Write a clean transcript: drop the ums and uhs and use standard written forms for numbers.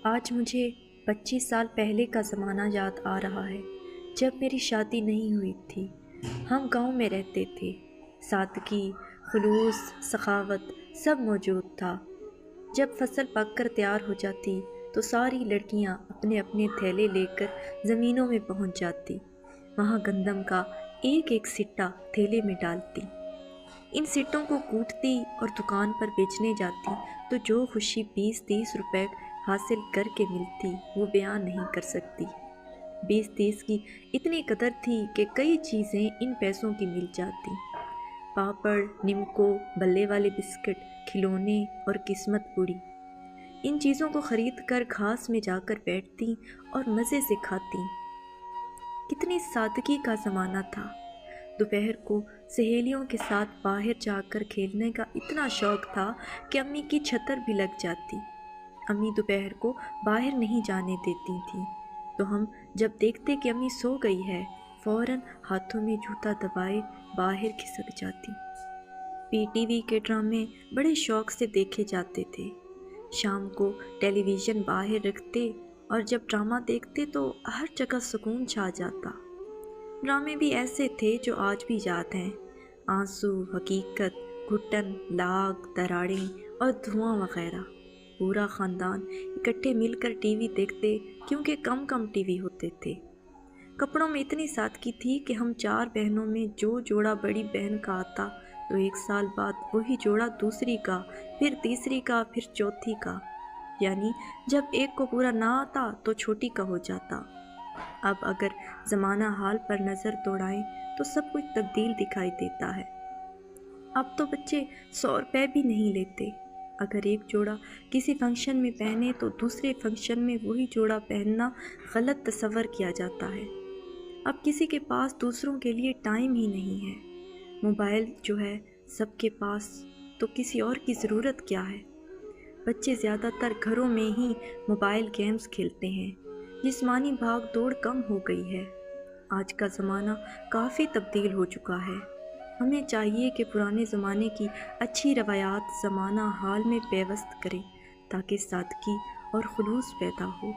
آج مجھے 25 سال پہلے کا زمانہ یاد آ رہا ہے، جب میری شادی نہیں ہوئی تھی۔ ہم گاؤں میں رہتے تھے۔ سادگی، خلوص، سخاوت سب موجود تھا۔ جب فصل پک کر تیار ہو جاتی تو ساری لڑکیاں اپنے اپنے تھیلے لے کر زمینوں میں پہنچ جاتی۔ وہاں گندم کا ایک ایک سٹا تھیلے میں ڈالتی، ان سٹوں کو کوٹتی اور دکان پر بیچنے جاتی تو جو خوشی 20-30 روپے حاصل کر کے ملتی وہ بیان نہیں کر سکتی۔ 20-30 کی اتنی قدر تھی کہ کئی چیزیں ان پیسوں کی مل جاتی۔ پاپڑ، نمکو، بلے والے بسکٹ، کھلونے اور قسمت پوڑی۔ ان چیزوں کو خرید کر گھاس میں جا کر بیٹھتی اور مزے سے کھاتی۔ کتنی سادگی کا زمانہ تھا۔ دوپہر کو سہیلیوں کے ساتھ باہر جا کر کھیلنے کا اتنا شوق تھا کہ امی کی چھتر بھی لگ جاتی۔ امی دوپہر کو باہر نہیں جانے دیتی تھیں تو ہم جب دیکھتے کہ امی سو گئی ہے فوراً ہاتھوں میں جوتا دبائے باہر کھسک جاتی۔ پی ٹی وی کے ڈرامے بڑے شوق سے دیکھے جاتے تھے۔ شام کو ٹیلی ویژن باہر رکھتے اور جب ڈرامہ دیکھتے تو ہر جگہ سکون چھا جاتا۔ ڈرامے بھی ایسے تھے جو آج بھی یاد ہیں: آنسو، حقیقت، گھٹن، لاگ، دراڑیں اور دھواں وغیرہ۔ پورا خاندان اکٹھے مل کر ٹی وی دیکھتے کیونکہ کم ٹی وی ہوتے تھے۔ کپڑوں میں اتنی سادگی تھی کہ ہم 4 بہنوں میں جو جوڑا بڑی بہن کا آتا تو 1 سال بعد وہی جوڑا دوسری کا، پھر تیسری کا، پھر چوتھی کا، یعنی جب ایک کو پورا نہ آتا تو چھوٹی کا ہو جاتا۔ اب اگر زمانہ حال پر نظر دوڑائیں تو سب کچھ تبدیل دکھائی دیتا ہے۔ اب تو بچے 100 روپے بھی نہیں لیتے۔ اگر ایک جوڑا کسی فنکشن میں پہنے تو دوسرے فنکشن میں وہی جوڑا پہننا غلط تصور کیا جاتا ہے۔ اب کسی کے پاس دوسروں کے لیے ٹائم ہی نہیں ہے۔ موبائل جو ہے سب کے پاس تو کسی اور کی ضرورت کیا ہے؟ بچے زیادہ تر گھروں میں ہی موبائل گیمز کھیلتے ہیں۔ جسمانی بھاگ دوڑ کم ہو گئی ہے۔ آج کا زمانہ کافی تبدیل ہو چکا ہے۔ ہمیں چاہیے کہ پرانے زمانے کی اچھی روایات زمانہ حال میں پیوست کریں تاکہ سادگی اور خلوص پیدا ہو۔